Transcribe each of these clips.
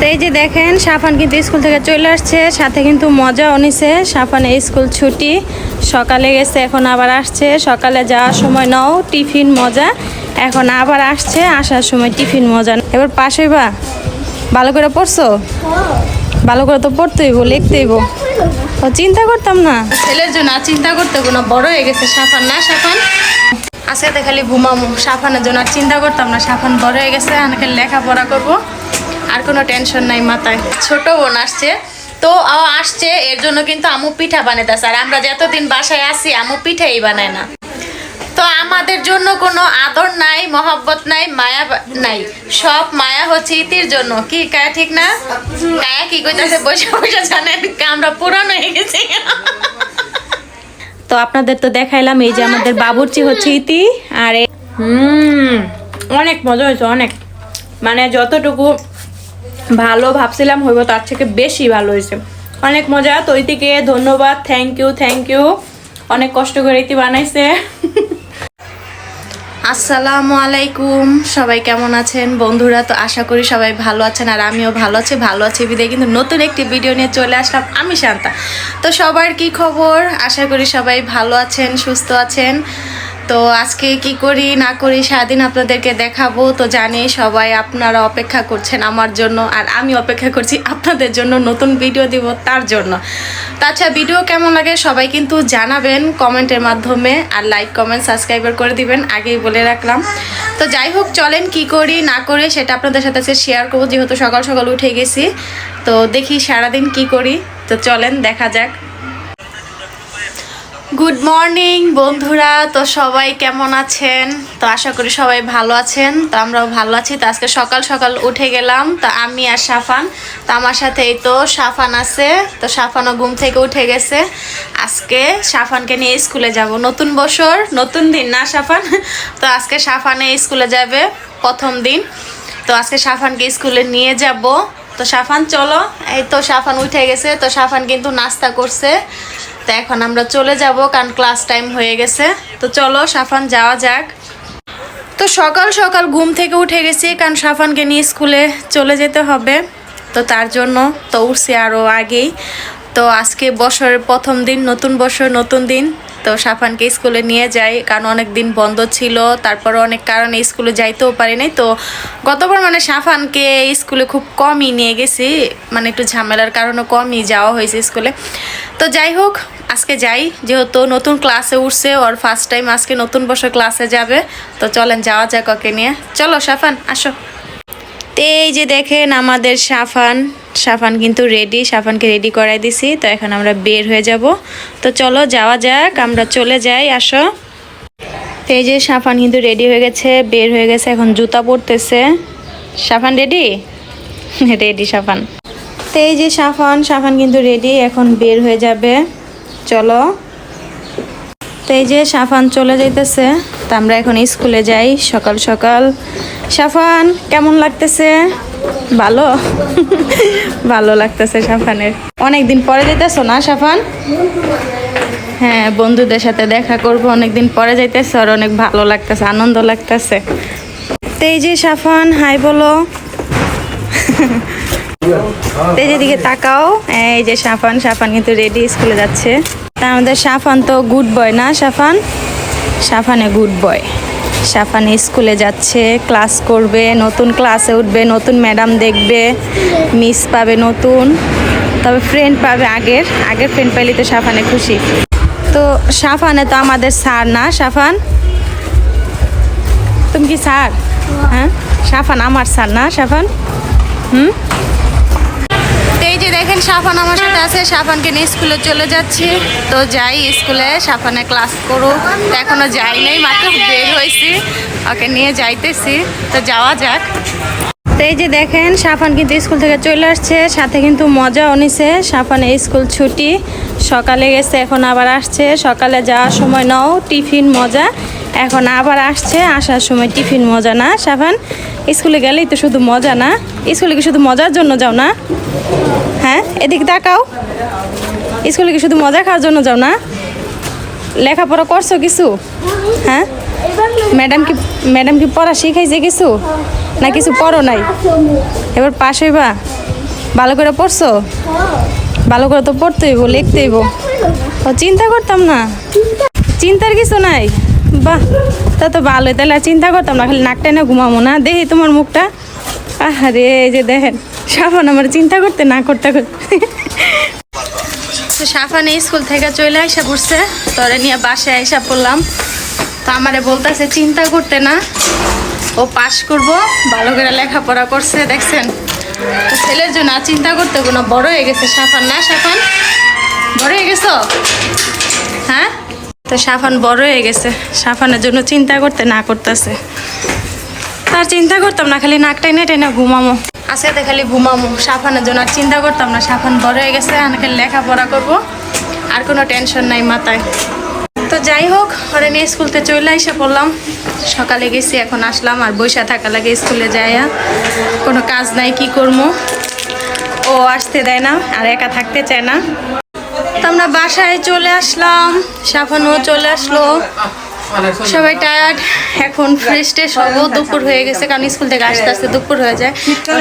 তো এই যে দেখেন সাফান কিন্তু স্কুল থেকে চলে আসছে, সাথে কিন্তু মজাও নিছে। সাফানের স্কুল ছুটি, সকালে গেছে, এখন আবার আসছে। সকালে যাওয়ার সময় নাও টিফিন মজা, এখন আবার আসছে, আসার সময় টিফিন মজা। এবার পাশ হইবা? ভালো করে পড়ছো? ভালো করে তো পড়তেই হইব, লিখতেই হইব। ও চিন্তা করতাম না, ছেলের জন্য আর চিন্তা করতে হইব না, বড় হয়ে গেছে সাফান। না সাফান আজকে খালি ঘুমামো, সাফানের জন্য আর চিন্তা করতাম না। সাফান বড় হয়ে গেছে, অনেকে লেখাপড়া করবো, আর কোনো টেনশন নাই মাথায়। ছোট বোন আসছে, তো আসছে এর জন্য কিন্তু আমু পিঠা বানাইতেছে। আর আমরা যতদিন বাসায় আসি আমু পিঠাই বানায় না। তো আমাদের জন্য কোনো আদর নাই, মহব্বত নাই, মায়া নাই। সব মায়া হচ্ছে ইতির জন্য। কি কায়া ঠিক না? কায়া কি কইতাছে বসে বসে জানেন, আমরা পুরান হয়ে গেছি। তো আপনাদের তো দেখাইলাম, এই যে আমাদের বাবুর্চি হচ্ছে ইতি। আর অনেক মজা হয়েছে, অনেক, মানে যতটুকু ভালো ভাবছিলাম হইব তার থেকে বেশি ভালো হয়েছে, অনেক মজা। তো ইতিকে ধন্যবাদ, থ্যাংক ইউ, অনেক কষ্ট করে ইতি বানাইছে। আসসালামু আলাইকুম, সবাই কেমন আছেন বন্ধুরা? তো আশা করি সবাই ভালো আছেন, আর আমিও ভালো আছি বিদায় কিন্তু নতুন একটি ভিডিও নিয়ে চলে আসলাম আমি শান্তা। তো সবার কি খবর? আশা করি সবাই ভালো আছেন, সুস্থ আছেন। তো আজকে কি করি না করি সারাদিন আপনাদেরকে দেখাবো। তো জানি সবাই আপনারা অপেক্ষা করছেন আমার জন্য, আর আমি অপেক্ষা করছি আপনাদের জন্য, নতুন ভিডিও দিব তার জন্য। তাছাড়া ভিডিও কেমন লাগে সবাই কিন্তু জানাবেন কমেন্টের মাধ্যমে, আর লাইক কমেন্ট সাবস্ক্রাইবার করে দিবেন, আগেই বলে রাখলাম। তো যাই হোক, চলেন কি করি না করি সেটা আপনাদের সাথে শেয়ার করবো, যেহেতু সকাল সকাল উঠে গেছি। তো দেখি সারাদিন কি করি, তো চলেন দেখা যাক। গুড মর্নিং বন্ধুরা, তো সবাই কেমন আছেন? তো আশা করি সবাই ভালো আছেন, তো আমরাও ভালো আছি। তো আজকে সকাল সকাল উঠে গেলাম, তো আমি আর সাফান, তো আমার সাথে এই তো সাফান আছে। তো সাফানও ঘুম থেকে উঠে গেছে। আজকে সাফানকে নিয়ে স্কুলে যাব, নতুন বছর নতুন দিন না সাফান? তো আজকে সাফানে স্কুলে যাবে প্রথম দিন। তো আজকে সাফানকে স্কুলে নিয়ে যাব। তো সাফান চলো, এই তো সাফান উঠে গেছে। তো সাফান কিন্তু নাস্তা করছে। তো এখন আমরা চলে যাব, কারণ ক্লাস টাইম হয়ে গেছে। তো চলো সাফান যাওয়া যাক। তো সকাল সকাল ঘুম থেকে উঠে গেছি, কারণ সাফানকে নিয়ে স্কুলে চলে যেতে হবে। তো তার জন্য তো উঠছি আরও আগেই। তো আজকে বছরের প্রথম দিন, নতুন বছর নতুন দিন। তো সাফানকে স্কুলে নিয়ে যাই, কারণ অনেক দিন বন্ধ ছিল, তারপরে অনেক কারণে স্কুলে যাইতেও পারি নাই। তো গতবার মানে সাফানকে স্কুলে খুব কমই নিয়ে গেছি, মানে একটু ঝামেলার কারণে কমই যাওয়া হয়েছে স্কুলে। তো যাই হোক, আজকে যাই, যেহেতু নতুন ক্লাসে উঠছে, ওর ফার্স্ট টাইম আজকে নতুন বছর ক্লাসে যাবে। তো চলেন যাওয়া যাক ওকে নিয়ে। চলো সাফান আসো। তো এই যে দেখেন আমাদের সাফান কিন্তু রেডি, সাফানকে রেডি করাই দিছি। তো এখন আমরা বের হয়ে যাব। তো চলো যাওয়া যাক, আমরা চলে যাই, আসো। তো এই যে সাফান কিন্তু রেডি হয়ে গেছে, বের হয়ে গেছে, এখন জুতা পরতেছে। সাফান রেডি? রেডি সাফান। তো এই যে সাফান কিন্তু রেডি, এখন বের হয়ে যাবে, চলো। তো এই যে সাফান চলে যাইতেছে। তো আমরা এখন স্কুলে যাই সকাল সকাল। সাফান কেমন লাগতেছে? ভালো? ভালো লাগতেছে সাফানের। অনেকদিন পরে যাইতেছো না সাফান? হ্যাঁ, বন্ধুদের সাথে দেখা করবো, অনেকদিন পরে যাইতেছে, আর অনেক ভালো লাগতেছে, আনন্দ লাগতেছে। তো এই যে সাফান হাই বলো। এই যে দিকে তাকাও, এই যে সাফান কিন্তু রেডি, স্কুলে যাচ্ছে। তা আমাদের সাফান তো গুড বয় না সাফানে গুড বয়। সাফান স্কুলে যাচ্ছে, ক্লাস করবে, নতুন ক্লাসে উঠবে, নতুন ম্যাডাম দেখবে, মিস পাবে নতুন, তবে ফ্রেন্ড পাবে, আগের ফ্রেন্ড পাইলে তো সাফানে খুশি। তো সাফানে তো আমাদের স্যার না সাফান? তুমি কি স্যার? হ্যাঁ, সাফান আমার স্যার না সাফান? এই যে দেখেন সাফান আমার সাথে আছে, সাফানকে নিয়ে স্কুলে চলে যাচ্ছি। তো যাই স্কুলে, সাফানে ক্লাস করুক। তো এখনো যাই নাই, মাত্র বের হয়েছি, ওকে নিয়ে যাইতেছি। তো যাওয়া যাক। তো এই যে দেখেন সাফান কিন্তু স্কুল থেকে চলে আসছে, সাথে কিন্তু মজাও নিছে। সাফানের স্কুল ছুটি, সকালে গেছে, এখন আবার আসছে। সকালে যাওয়ার সময় নাও টিফিন মজা, এখন আবার আসছে, আসার সময় টিফিন মজা। না সাফান? স্কুলে গেলেই তো শুধু মজা না? স্কুলে কি শুধু মজার জন্য যাও না? হ্যাঁ, এদিকে তাকাও, স্কুলে কি শুধু মজা খাওয়ার জন্য যাও না? লেখাপড়া করছো কিছু? হ্যাঁ, ম্যাডাম কি পড়া শিখাইছে কিছু, না কিছু পড়ো নাই? এবার পাস হইবা? ভালো করে পড়ছো? ভালো করে তো পড়তে হইব, লিখতে হইব। ও চিন্তা করতাম না, চিন্তার কিছু নাই। বাহ, তা তো ভালোই, তাহলে আর চিন্তা করতাম না, খালি নাক টেনে ঘুমাবো না। দেখি তোমার মুখটা। আরে এই যে দেখেন সাফান আমার চিন্তা করতে না করতে করতে। তো সাফান স্কুল থেকে চলে আসা পড়ছে, তোরে নিয়ে বাসায় আইসা পড়লাম। তো আমারে বলতেছে চিন্তা করতে না, ও পাস করব, ভালো করে লেখাপড়া করছে দেখছেন। তো ছেলের জন্য আর চিন্তা করতে কোনো, বড় হয়ে গেছে সাফান। না সাফান, বড় হয়ে গেছো? হ্যাঁ, তো সাফান বড় হয়ে গেছে, সাফানের জন্য চিন্তা করতে না করতেছে। তার চিন্তা করতাম না, খালি নাক টেনে টেনে ঘুমামো, আজকে খালি ঘুমামো। সাফানের জন্য আর চিন্তা করতাম না, সাফান বড় হয়ে গেছে, আমি খালি লেখাপড়া করবো, আর কোনো টেনশন নাই মাথায়। তো যাই হোক, ওরা নিয়ে স্কুলতে চলে এসে পড়লাম। সকালে গেছি, এখন আসলাম। আর বৈশা থাকা লাগে স্কুলে যাইয়া, কোনো কাজ নাই, কি করবো। ও আসতে দেয় না, আর একা থাকতে চায় না। তো আমরা বাসায় চলে আসলাম, সাফানও চলে আসলো, সবাই টায়ার্ড। এখন ফ্রেশ ট্রেশ হবো, দুপুর হয়ে গেছে, কারণ স্কুল থেকে আসতে আসতে দুপুর হয়ে যায়।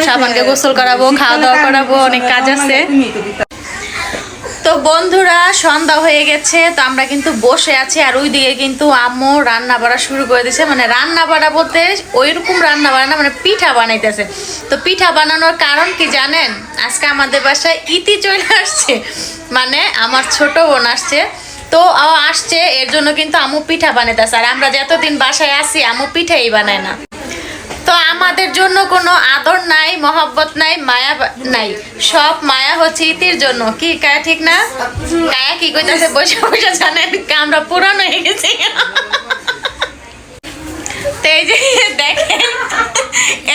সাফানকে গোসল করাবো, খাওয়া দাওয়া করাবো, অনেক কাজ আছে। তো বন্ধুরা, সন্ধ্যা হয়ে গেছে, তো আমরা কিন্তু বসে আছি। আর ওইদিকে কিন্তু আম্মু রান্না বাড়া শুরু করে দিয়েছে। মানে রান্না বাড়া বলতে ওইরকম রান্না বাড়া না, মানে পিঠা বানাইতেছে। তো পিঠা বানানোর কারণ কি জানেন? আজকে আমাদের বাসায় ইতি চলে আসছে, মানে আমার ছোট বোন আসছে। তো ও আসছে, এর জন্য কিন্তু আম্মু পিঠা বানাইতেছে। আর আমরা যতদিন বাসায় আসি আম্মু পিঠাই বানায় না। তো আমাদের জন্য কোনো আদর নাই, মহব্বত নাই, মায়া নাই। সব মায়া হচ্ছে ইতির জন্য। কি কায়া ঠিক না? কায়া কি কইতাছে বসে বসে, জানেন আমরা পুরানো হয়ে গেছি। তো এই যে দেখেন,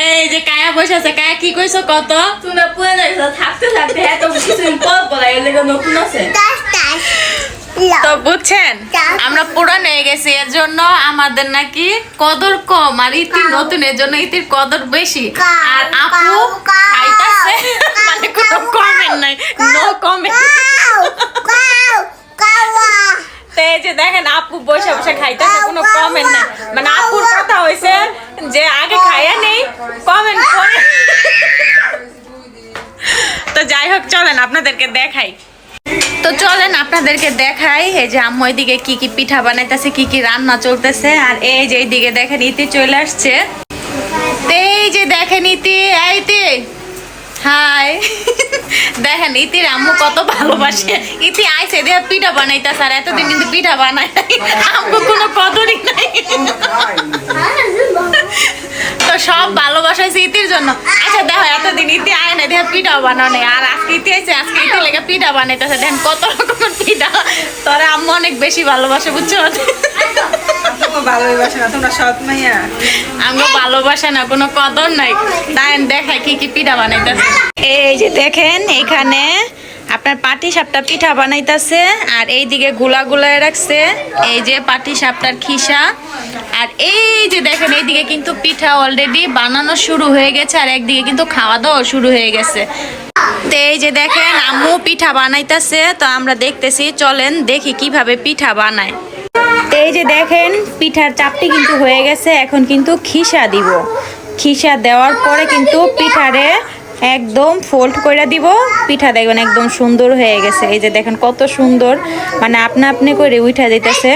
এই যে কায়া বসে আছে। কায়া কি কইছো কত? তুমি পুরো থাকতে থাকতে এত কিছুদিন পর পড়া এলে নতুন আছে। তো বুঝছেন, আমরা পুরানো হয়ে গেছি, এর জন্য আমাদের নাকি কদর কম। আর ইতি নতুন, এর জন্য ইতির কদর বেশি। আর আপু খাইতাছে, মানে কোনো কমেন্ট নাই, নো কমেন্ট। তো এই যে দেখেন আপু বসে বসে খাইতেছে, কোনো কমেন্ট নাই। মানে আপুর কথা হয়েছে যে আগে খাইয়া নেই, কমেন্ট করে। তো যাই হোক, চলেন আপনাদেরকে দেখাই। তো চলেন আপনাদেরকে দেখাই, এই যে আম্মু এদিকে কি কি পিঠা বানাইতেছে, কি কি রান্না চলতেছে। আর এই যে এইদিকে দেখেন ইতি চলে আসছে। তো এই যে দেখেন ইতি, ইতি হাই। দেখেন ইতির আম্মু কত ভালোবাসে। ইতি আইসে দেখ পিঠা বানাইতেছে, আর এতদিন কিন্তু পিঠা বানাই নাই, আম্মু কোনো কদরই নাই। তো সব ভালোবাসাইছে ইতির জন্য। আচ্ছা দেখো, এতদিন ইতি আয় না, দেখো পিঠাও বানাও নেই, আর আজকে ইতি আইসে, আজকে ইতি লেগে পিঠা বানাইতেছে। দেখেন কত রকমের পিঠা। তোরা আম্মু অনেক বেশি ভালোবাসে, বুঝছো? ভালোবাসে না তোমরা সৎ মাইয়া। আমরা ভালোবাসা না, কোনো কদর নাই। তাই দেখায় কি কি পিঠা বানাইতেছে। এই যে দেখেন, এখানে আপনার পাটি সাপটা পিঠা বানাইতেছে, আর এইদিকে গুলা গুলায় রাখছে, এই যে পাটি সাপটার খিসা। আর এই যে দেখেন, এইদিকে কিন্তু পিঠা অলরেডি বানানো শুরু হয়ে গেছে, আর একদিকে কিন্তু খাওয়া দাওয়া শুরু হয়ে গেছে। তো এই যে দেখেন আম্মু পিঠা বানাইতেছে, তো আমরা দেখতেছি, চলেন দেখি কিভাবে পিঠা বানায়। এই যে দেখেন পিঠার চাপটি কিন্তু হয়ে গেছে, এখন কিন্তু খিসা দিব। খিসা দেওয়ার পরে কিন্তু পিঠারে একদম ফোল্ড করে দিব। পিঠা দেখবেন একদম সুন্দর হয়ে গেছে। এই যে দেখেন কত সুন্দর, মানে আপনা আপনি করে উঠা যাইতেছে।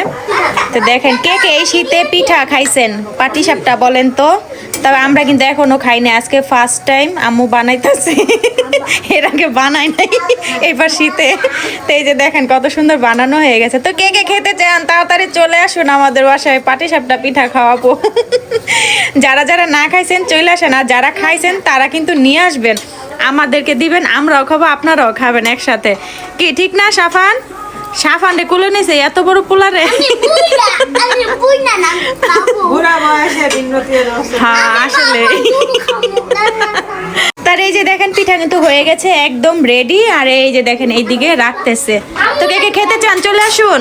তো দেখেন কে কে এই শীতে পিঠা খাইছেন পাটি সাপটা বলেন তো। তবে আমরা কিন্তু এখনো খাইনি, আজকে ফার্স্ট টাইম আম্মু বানাইতেছে, এর আগে বানাই নাই, এবার শীতে। তো এই যে দেখেন কত সুন্দর বানানো হয়ে গেছে। তো কে কে খেতে চান তাড়াতাড়ি চলে আসুন আমাদের বাসায়, পাটি সাপটা পিঠা খাওয়াবো। যারা যারা না খাইছেন চলে আসেন, আর যারা খাইছেন তারা কিন্তু নিয়ে আসবেন, আমাদেরকে দিবেন, আমরাও খাবো, আপনারাও খাবেন একসাথে। কি ঠিক না সাফান? সাফান রে কুলে নিছে এত বড় পোলারে। বুড়া বয়সে দিনরতি রসে। হ্যাঁ আসলে। তার এই যে দেখেন পিঠা কিন্তু হয়ে গেছে, একদম রেডি। আর এই যে দেখেন এইদিকে রাখতেছে। তো কে কে খেতে চান চলে আসুন।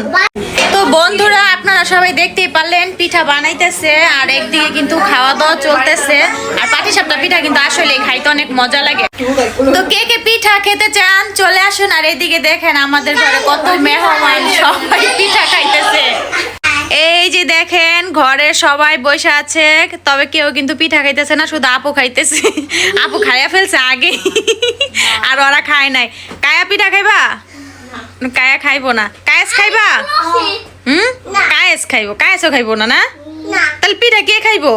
তো বন্ধুরা, আপনারা সবাই দেখতেই পারলেন পিঠা বানাইতেছে, আর একদিকে কিন্তু খাওয়া দাওয়া চলতেছে। আর পাটিসাপটা পিঠা কিন্তু আসলে খাইতে অনেক মজা লাগে। তো কে কে পিঠা খেতে চান চলে আসুন। আর এইদিকে দেখেন আমাদের ঘরে কত মেহমান, সবাই পিঠা খাইতেছে। এই যে দেখেন ঘরে সবাই বসে আছে, তবে কেউ কিন্তু পিঠা খাইতেছে না, শুধু আপু খাইতেছে। আপু খাইয়া ফেলছে আগে। আর ওরা খায় নাই। কায়া পিঠা খাইবা? কায়া খাইবো না। কায়েস খাইবা? কায়েস খাইবো। কায়েসও খাইবো না না? তাহলে পিঠা কে খাইবো?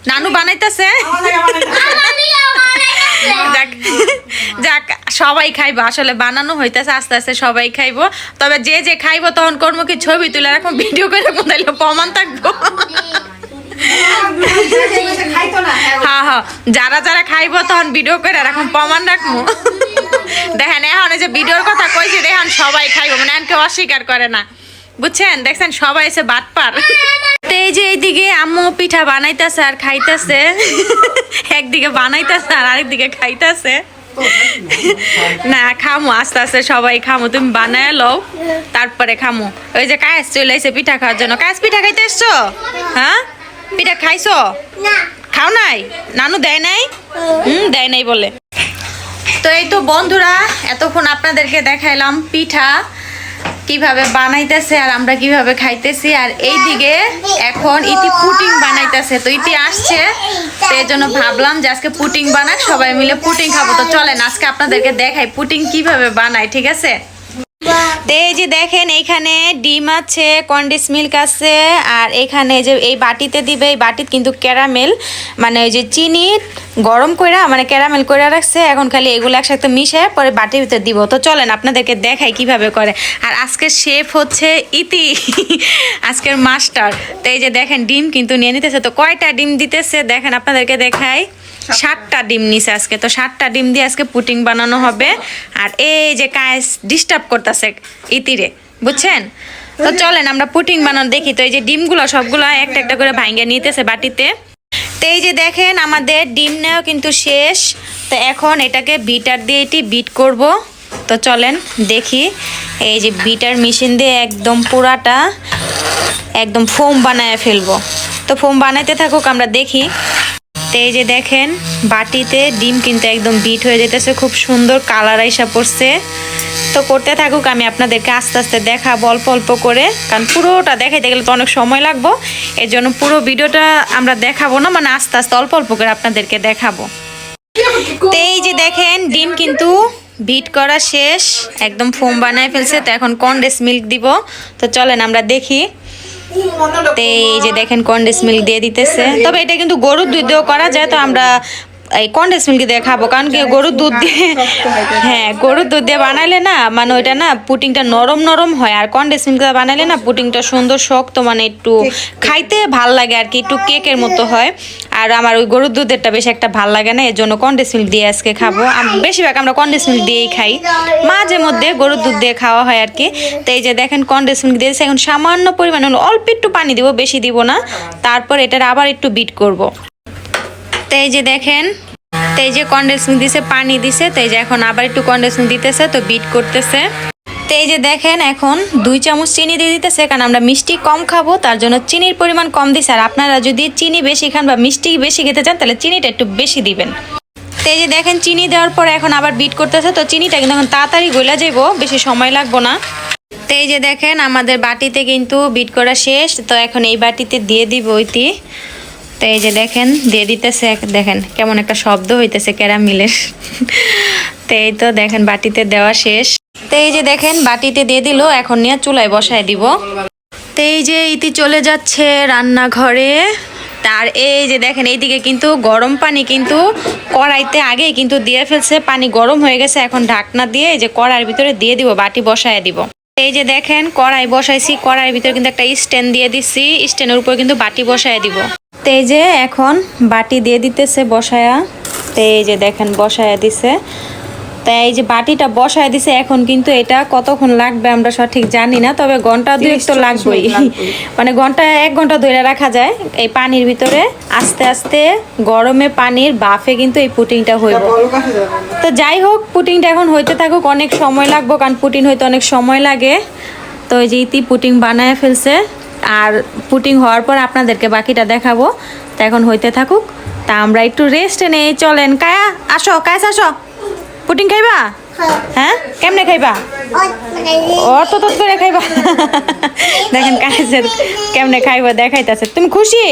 নানু বানাইতেছে। যাক যাক সবাই খাইবো, আসলে বানানো হইতেছে আস্তে আস্তে সবাই খাইবো। তবে যে যে খাইবো তখন কর্ম কি ছবি তুলে রাখবো, ভিডিও করে রাখবো, তাইলে প্রমাণ থাকবো। হ্যাঁ হ্যাঁ, যারা যারা খাইবো তখন ভিডিও করে রাখবো, প্রমাণ রাখবো। দেখেন এখন এই যে ভিডিওর কথা কইছি, দেখেন সবাই খাইবো, মানে এখন কেউ অস্বীকার করে না, বুঝছেন? দেখছেন সবাই এসে বাটপার। এই যে এইদিকে আম্মু পিঠা বানাইতেছে আর খাইতেছে, একদিকে বানাইতেছে আর আরেকদিকে খাইতেছে। না খামো আস্তে আস্তে সবাই খামো, তুমি বানায় লও তারপরে খামো। ওই যে কায়েস চলে এসে পিঠা খাওয়ার জন্য। কায়েস পিঠা খাইতে এসছো? হ্যাঁ পিঠা খাইছো? খাও নাই? নানু দেয় নাই? দেয় নাই বলে। তো এই তো বন্ধুরা, এতক্ষণ আপনাদেরকে দেখাইলাম পিঠা কিভাবে বানাইতেছে আর আমরা কিভাবে খাইতেছি। আর এইদিকে এখন ইতি পুটিং বানাইতেছে। তো ইতি আসছে, তো এই জন্য ভাবলাম যে আজকে পুটিং বানাক, সবাই মিলে পুটিং খাবো। তো চলেন আজকে আপনাদেরকে দেখাই পুটিং কিভাবে বানায়, ঠিক আছে? তো এই যে দেখেন এইখানে ডিম আছে, কন্ডেন্স মিল্ক আছে, আর এখানে যে এই বাটিতে দিবে, এই বাটিতে কিন্তু ক্যারামেল মানে ওই যে চিনি গরম কইরা মানে ক্যারামেল কইরা রাখছে। এখন খালি এগুলো একসাথে মিশে পরে বাটির ভিতরে দিব। তো চলেন আপনাদেরকে দেখাই কিভাবে করে। আর আজকের শেফ হচ্ছে ইতি, আজকের মাস্টার। তো এই যে দেখেন ডিম কিন্তু নিয়ে নিতেছে। তো কয়টা ডিম দিতেছে দেখেন, আপনাদেরকে দেখাই। 7টা ডিম নিছে আজকে। তো 7টা ডিম দিয়ে আজকে পুটিং বানানো হবে। আর এই যে কায়েস ডিস্টার্ব করতেছে ইতিরে, বুঝছেন? তো চলেন আমরা পুটিং বানানো দেখি। তো এই যে ডিমগুলো সবগুলো একটা একটা করে ভাঙিয়ে নিতেছে বাটিতে। তো এই যে দেখেন আমাদের ডিম নেওয়া কিন্তু শেষ। তো এখন এটাকে বিটার দিয়ে এটি বিট করব। তো চলেন দেখি। এই যে বিটার মেশিন দিয়ে একদম পুরাটা একদম ফোম বানায় ফেলবো। তো ফোম বানাইতে থাকুক, আমরা দেখি। তো এই যে দেখেন বাটিতে ডিম কিন্তু একদম বিট হয়ে যেতেছে, খুব সুন্দর কালার আইসা পড়ছে। তো করতে থাকুক, আমি আপনাদেরকে আস্তে আস্তে দেখাবো অল্প অল্প করে, কারণ পুরোটা দেখাইতে গেলে তো অনেক সময় লাগবো। এর জন্য পুরো ভিডিওটা আমরা দেখাবো না, মানে আস্তে আস্তে অল্প অল্প করে আপনাদেরকে দেখাবো। তো এই যে দেখেন ডিম কিন্তু বিট করা শেষ, একদম ফোম বানায় ফেলছে। তো এখন কন্ডেন্স মিল্ক দিব। তো চলেন আমরা দেখি। তো এই যে দেখেন কন্ডেন্স মিল্ক দিয়ে দিতেছে। তবে এটা কিন্তু গরুর দুধ দিয়েও করা যায়। তো আমরা এই কন্ডেন্স মিল্ক দিয়ে খাবো, কারণ কি গরুর দুধ দিয়ে, হ্যাঁ গরুর দুধ দিয়ে বানাইলে না মানে ওইটা না পুটিংটা নরম নরম হয়। আর কন্ডেন্স মিল্ক দিয়ে বানাইলে না পুটিংটা সুন্দর শক্ত, মানে একটু খাইতে ভাল লাগে আর কি, একটু কেকের মতো হয়। আর আমার ওই গরুর দুধেরটা বেশি একটা ভাল লাগে না, এর জন্য কন্ডেন্স মিল্ক দিয়ে আজকে খাবো। বেশিরভাগ আমরা কন্ডেন্স মিল্ক দিয়েই খাই, মাঝে মধ্যে গরুর দুধ দিয়ে খাওয়া হয় আর কি। তো এই যে দেখেন কন্ডেন্স মিল্ক দিয়েছে। এখন সামান্য পরিমাণে অল্প একটু পানি দিব, বেশি দিব না। তারপর এটার আবার একটু বিট করব। তো এই যে দেখেন, তো এই যে কন্ডেন্স মিল্ক দিছে, পানি দিছে। তো এই যে এখন আবার একটু কন্ডেন্স মিল্ক দিতেছে, তো বিট করতেছে। তো এই যে দেখেন এখন 2 চামচ চিনি দিয়ে দিতেছে, কারণ আমরা মিষ্টি কম খাবো, তার জন্য চিনির পরিমাণ কম দিছে। আর আপনারা যদি চিনি বেশি খান বা মিষ্টি বেশি খেতে চান তাহলে চিনিটা একটু বেশি দিবেন। তো এই যে দেখেন চিনি দেওয়ার পর এখন আবার বিট করতেছে। তো চিনিটা কিন্তু এখন তাড়াতাড়ি গলা যাইবো, বেশি সময় লাগবো না। তো এই যে দেখেন আমাদের বাটিতে কিন্তু বিট করা শেষ। তো এখন এই বাটিতে দিয়ে দিব ওইটি। তো এই যে দেখেন দিয়ে দিতেছে, দেখেন কেমন একটা শব্দ হইতেছে ক্যারামেলের। তো এই তো দেখেন বাটিতে দেওয়া শেষ। তো এই যে দেখেন বাটিতে দিয়ে দিল, এখন নিয়ে চুলায় বসায় দিব। তো এই যে ইতি চলে যাচ্ছে রান্নাঘরে। তার এই যে দেখেন এইদিকে কিন্তু গরম পানি কিন্তু কড়াইতে আগেই কিন্তু দিয়ে ফেলছে, পানি গরম হয়ে গেছে। এখন ঢাকনা দিয়ে এই যে কড়াইয়ের ভিতরে দিয়ে দিব, বাটি বসায় দিব। এই যে দেখেন কড়াই বসাইছি, কড়াইয়ের ভিতরে কিন্তু একটা স্ট্যান্ড দিয়ে দিছি, স্ট্যান্ডের উপর কিন্তু বাটি বসায় দিব। তো এই যে এখন বাটি দিয়ে দিতেছে বসায়া। তো এই যে দেখেন বসায়া দিছে। তো এই যে বাটিটা বসায় দিছে। এখন কিন্তু এটা কতক্ষণ লাগবে আমরা সঠিক জানি না, তবে ঘন্টা 2 তো লাগবেই, মানে ঘন্টা 1 ঘন্টা ধরে রাখা যায় এই পানির ভিতরে। আস্তে আস্তে গরমে পানির বাফে কিন্তু এই পুটিংটা হইব। তো যাই হোক পুটিংটা এখন হইতে থাকুক, অনেক সময় লাগবে, কারণ পুটিং হইতে অনেক সময় লাগে। তো এই যে ইতি পুটিং বানায় ফেলছে, আর পুটিং হওয়ার পর আপনাদেরকে বাকিটা দেখাবো। তো এখন হইতে থাকুক, তা আমরা একটু রেস্ট নেই। চলেন কায়া আসো, কায়াস আসো, পুটিং খাইবা? হ্যাঁ কেমনে খাইবা? অত তত করে খাইবা। দেখেন কায়েসের কেমনে খাইবা দেখাইতেছে। তুমি খুশি?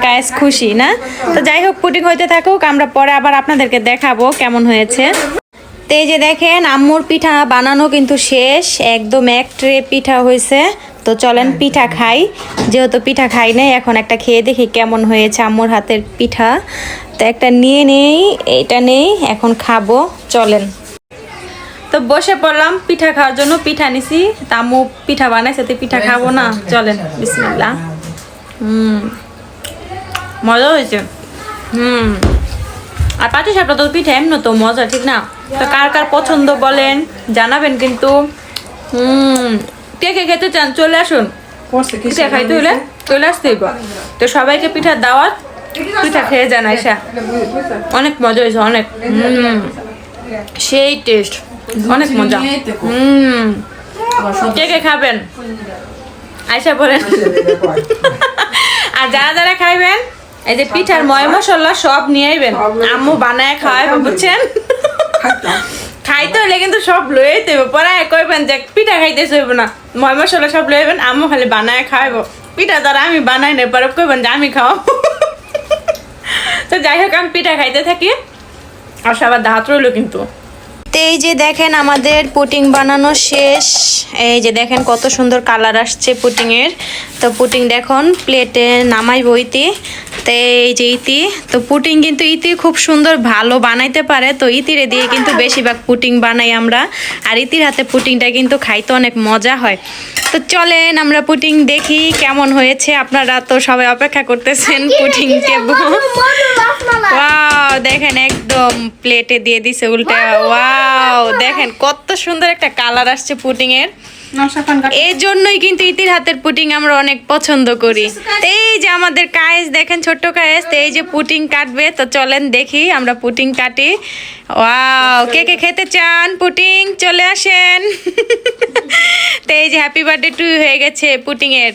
কায়েস খুশি না? তো যাই হোক পুটিং হইতে থাকুক, আমরা পরে আবার আপনাদেরকে দেখাবো কেমন হয়েছে। তো এই যে দেখেন আম্মুর পিঠা বানানো কিন্তু শেষ, একদম এক ট্রে পিঠা হয়েছে। তো চলেন পিঠা খাই, যেহেতু পিঠা খাই নাই এখন একটা খেয়ে দেখি কেমন হয়েছে আম্মুর হাতের পিঠা। তো একটা নিয়ে নেই, এইটা নেই, এখন খাবো, চলেন। তো বসে পড়লাম পিঠা খাওয়ার জন্য, পিঠা নিছি। তা আম্মু পিঠা বানাইছে, তো পিঠা খাবো না, চলেন বিসমিল্লাহ। মজা হয়েছে। আর পাটি সাপটা তো পিঠা এমন তো মজা, ঠিক না? তো কার কার পছন্দ বলেন, জানাবেন কিন্তু। কে কে খেতে চান চলে আসুন, পিঠা খাইতে হলে চলে আসতে হইব। তো সবাইকে পিঠার দাওয়াত, পিঠা খেয়ে যান আইসা। অনেক মজা হয়েছে, অনেক সেই টেস্ট, অনেক মজা। কে কে খাবেন আইসা বলেন। আর যারা যারা খাইবেন এই যে পিঠার ময় মশলা সব নিয়ে আইবেন, আম্মু বানায় খাওয়াইবে, বুঝছেন? খাইতে হলে কিন্তু সব লয়ে দেবে, পরে কইবেন যে পিঠা খাইতেছে হইব না, ময় মশলা সব লইবেন, আম্মু খালি বানায় খাওয়াইবো। পিঠা দ্বারা আমি বানাই নাই, পরে কইবেন যে আমি খাও। তো যাই হোক আমি পিঠা খাইতে থাকি, আর সবার দাঁত রইলো কিন্তু। তো এই যে দেখেন আমাদের পুটিং বানানো শেষ। এই যে দেখেন কত সুন্দর কালার আসছে পুটিং এর। তো পুটিং দেখুন প্লেটে নামাই বইতে। তো এই যে ইতি, তো পুটিং কিন্তু ইতি খুব সুন্দর ভালো বানাইতে পারে। তো ইতিরে দিয়ে কিন্তু বেশিরভাগ পুটিং বানাই আমরা, আর ইতির হাতে পুটিংটা কিন্তু খাইতে অনেক মজা হয়। তো চলেন আমরা পুটিং দেখি কেমন হয়েছে। আপনারা তো সবাই অপেক্ষা করতেছেন পুটিং কেবো। ওয়াও দেখেন একদম প্লেটে দিয়ে দিছে উল্টে। ওয়াও দেখেন কত সুন্দর একটা কালার আসছে পুটিং এর। এই জন্যই কিন্তু ইতির হাতের পুটিং আমরা অনেক পছন্দ করি। এই যে আমাদের কায়েস দেখেন, ছোট্ট কায়েস, এই যে পুটিং কাটবে। তো চলেন দেখি আমরা পুটিং কাটি। ওয়াও কে কে খেতে চান পুটিং চলে আসেন। তো এই যে হ্যাপি বার্থডে টু হয়ে গেছে পুটিং এর।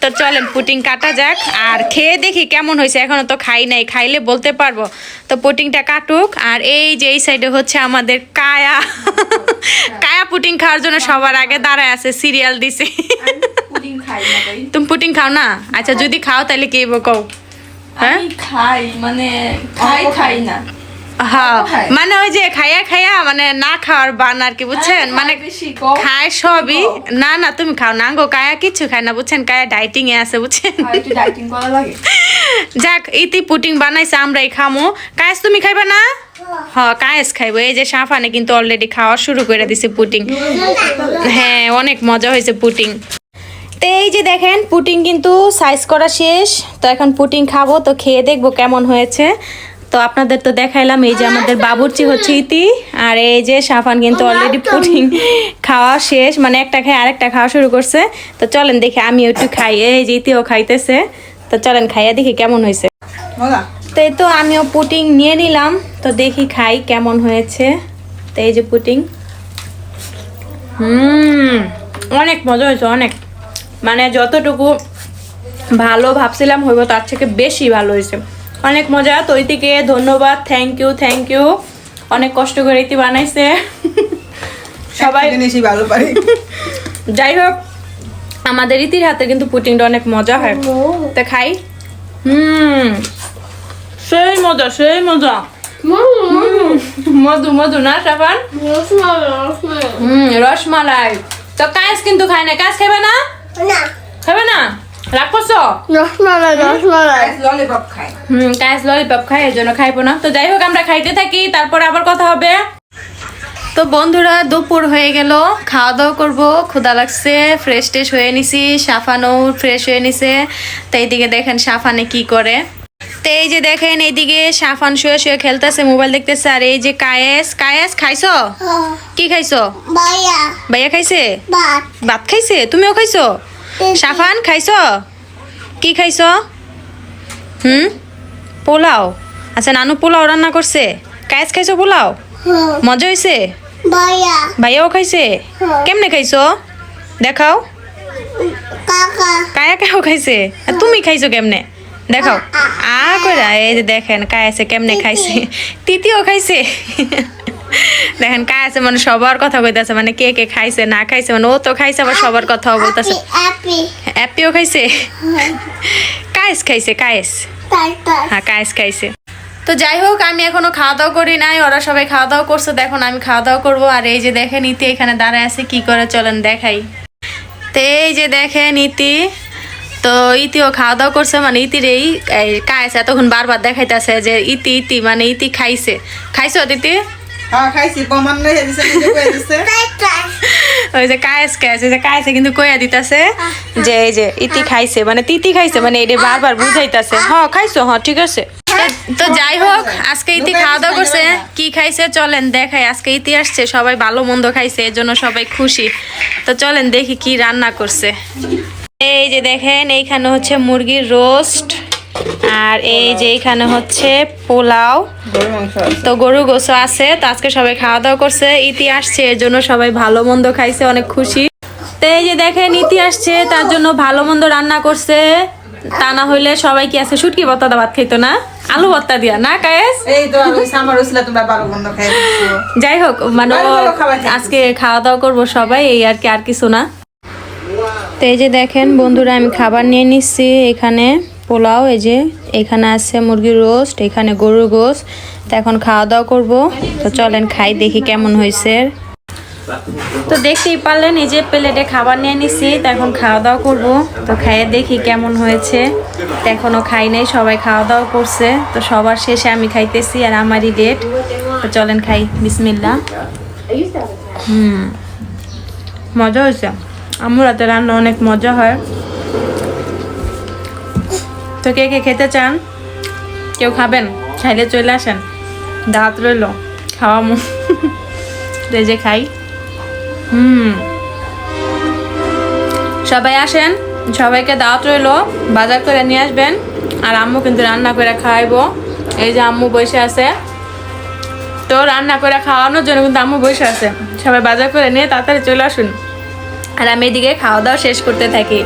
তো চলেন পুটিং কাটা যাক আর খেয়ে দেখি কেমন হয়েছে। এখনো তো খাই নাই, খাইলে বলতে পারবো। তো পুটিংটা কাটুক। আর এই যে এই সাইডে হচ্ছে আমাদের কায়া। কায়া পুটিং খাওয়ার জন্য সবার আগে দাঁড়ায় আছে, সিরিয়াল দিছে। তুমি পুটিং খাও না? আচ্ছা যদি খাও তাহলে কি কও? হ্যাঁ খাই, মানে খাই না। হ্যাঁ মানে ওই যে খাইয়া খাইয়া মানে না খাওয়ার বান আর কি, বুঝছেন? মানে খায় সবই। না না তুমি খাও না গো, কায়া কিচ্ছু খায় না, বুঝছেন? কায়া ডাইটিং এ আছে, বুঝছেন? যাক ইতি পুটিং বানাইছে, আমরাই খামো। কায়েস তুমি খাইবা না? হ্যাঁ কায়েস খাইবো। এই যে সাফানে কিন্তু অলরেডি খাওয়া শুরু করে দিছে পুটিং। হ্যাঁ অনেক মজা হয়েছে পুটিং। তো এই যে দেখেন পুটিং কিন্তু সাইজ করা শেষ। তো এখন পুটিং খাবো, তো খেয়ে দেখবো কেমন হয়েছে। তো আপনাদের তো দেখাইলাম। এই যে আমাদের বাবুর্চি হচ্ছে ইতি, আর এই যে সাফান কিন্তু অলরেডি পুটিং খাওয়া শেষ, মানে একটা খাই আরেকটা খাওয়া শুরু করছে। তো চলেন দেখি আমি একটু খাই। এই যে ইতিও খাইতেছে, তো চলেন খাইয়া দেখি কেমন হয়েছে। তো এই তো আমিও পুটিং নিয়ে নিলাম, তো দেখি খাই কেমন হয়েছে। তো এই যে পুটিং, অনেক মজা হয়েছে, অনেক, মানে যতটুকু ভালো ভাবছিলাম হইব তার থেকে বেশি ভালো হয়েছে, অনেক মজা। তো ইতিকে ধন্যবাদ, থ্যাংক ইউ। অনেক কষ্ট করে ইতি বানাইছে। সবাই ভালো পারে। যাই হোক আমাদের ইতির হাতে কিন্তু পুটিংটা অনেক মজা হয়। তো খাই। সেই মজা মধু না সাফান? রসমালাই। তো কায়েস কিন্তু খায় না, কায়েস খাবে না? খাবে না? রাগ করছো? ললিপপ খায়। কায়েস ললিপপ খায়, এর জন্য খাইবো না। তো যাই হোক আমরা খাইতে থাকি, তারপর আবার কথা হবে। তো বন্ধুরা দুপুর হয়ে গেল, খাওয়া দাওয়া করবো, ক্ষুধা লাগছে, ফ্রেশ ট্রেশ হয়ে নিছি, সাফানও ফ্রেশ হয়ে নিছে। তো এইদিকে দেখেন সাফানে কি করে। তো এই যে দেখেন এইদিকে সাফান শুয়ে শুয়ে খেলতেছে, মোবাইল দেখতেছে। আর এই যে কায়েস খাইছো? কি খাইছো? ভাইয়া খাইছে? ভাত খাইছে? তুমিও খাইছো? সাফান খাইছো? কি খাইছো? পোলাও। আচ্ছা নানু পোলাও রান্না করছে। কায়েস খাইছো পোলাও? মজা হয়েছে? ভাইয়াও খাইছে? কেমনে খাইছো দেখাও। কায়াও খাইছে? আর তুমি খাইছো কেমনে দেখাও। কইরা এই যে দেখেন কায়াসে কেমনে খাইছে। তিতিও খাইছে। দেখেন কায়াসে মানে সবার কথা কইতাছে, মানে কে কে খাইছে না খাইছে, মানে ও তো খাইছে আবার সবার কথাও বলতেছে। অ্যাপিও খাইছে? কায়েস খাইছে, কায়েস। হ্যাঁ কায়েস খাইছে। তো যাই হোক আমি এখনো খাওয়া দাওয়া করি নাই, ওরা সবাই খাওয়া দাওয়া করছে, তো এখন আমি খাওয়া দাওয়া করবো। আর এই যে দেখেন ইতি এখানে দাঁড়ায় আছে, কি করে চলেন দেখাই। তো এই যে দেখেন ইতি, তো ইতিও খাওয়া দাওয়া করছে, মানে ইতির এই কায়েছে এতক্ষণ বারবার দেখাইতেছে যে ইতি ইতি, মানে ইতি খাইছে। খাইছো দিতি? হ্যাঁ খাইছি, প্রমাণ নেই দিছে, নিজে কয়ে দিছে। ওই যে কায়েস কায়েস, এই যে কায়েসে কিন্তু কইয়া দিতেছে যে এই যে ইতি খাইছে, মানে তিতি খাইছে, মানে এটা বারবার বুঝাইতেছে। হ্যাঁ খাইছো, হ্যাঁ ঠিক আছে। তো যাই হোক আজকে ইতি খাওয়া দাওয়া করছে, কি খাইছে চলেন দেখাই। আজকে ইতি আসছে, সবাই ভালো মন্দ খাইছে, এর জন্য সবাই খুশি। তো চলেন দেখি কি রান্না করছে। এই যে দেখেন এইখানে হচ্ছে মুরগির রোস্ট, আর এই যে এইখানে হচ্ছে পোলাও, গরু মাংস আছে। তো গরু গোসো আছে। তো আজকে সবাই খাওয়া দাওয়া করছে, ইতি আসছে এর জন্য সবাই ভালো মন্দ খাইছে, অনেক খুশি। তো এই যে দেখেন ইতি আসছে, তার জন্য ভালো মন্দ রান্না করছে। তা না হইলে সবাই কি আছে শুটকি ভর্তা দা ভাত খাইতো না, আলু ভর্তা দিয়া না কায়েস। এই তো আর ওই সামার উসলা তোমরা বারো বন্ধ খাই দিচ্ছো। যাই হোক মানে ভালো ভালো খাবার খাইতেছি। আজকে খাওয়া দাওয়া করবো সবাই, এই আর কি, আর কিছু না। তো এই যে দেখেন বন্ধুরা আমি খাবার নিয়ে নিচ্ছি, এখানে পোলাও, এই যে এখানে আছে মুরগির রোস্ট, এখানে গরুর গোস্ত। তো এখন খাওয়া দাওয়া করবো, তো চলেন খাই দেখি কেমন হয়েছে। তো দেখতেই পারলেন এই যে প্লেটে খাবার নিয়ে নিচ্ছি, তো এখন খাওয়া দাওয়া করবো। তো খাইয়ে দেখি কেমন হয়েছে। তো এখনো খাই নাই, সবাই খাওয়া দাওয়া করছে, তো সবার শেষে আমি খাইতেছি আর আমারই ডেট। তো চলেন খাই, বিসমিল্লাহ। মজা হয়েছে, আমার হাতে রান্না অনেক মজা হয়। তো কে কে খেতে চান, কেউ খাবেন, খাইলে চলে আসেন, দাঁত রইল খাওয়া এই যে খাই। সবাই আসেন, সবাইকে দাওয়াত রইলো, বাজার করে নিয়ে আসবেন। আর আম্মু কিন্তু রান্না করে খাওয়াইবো, এই যে আম্মু বসে আছে, তো রান্না করে খাওয়ানোর জন্য কিন্তু আম্মু বসে আছে। সবাই বাজার করে নিয়ে তাড়াতাড়ি চলে আসুন, আর আমি এদিকে খাওয়া দাওয়া শেষ করতে থাকি।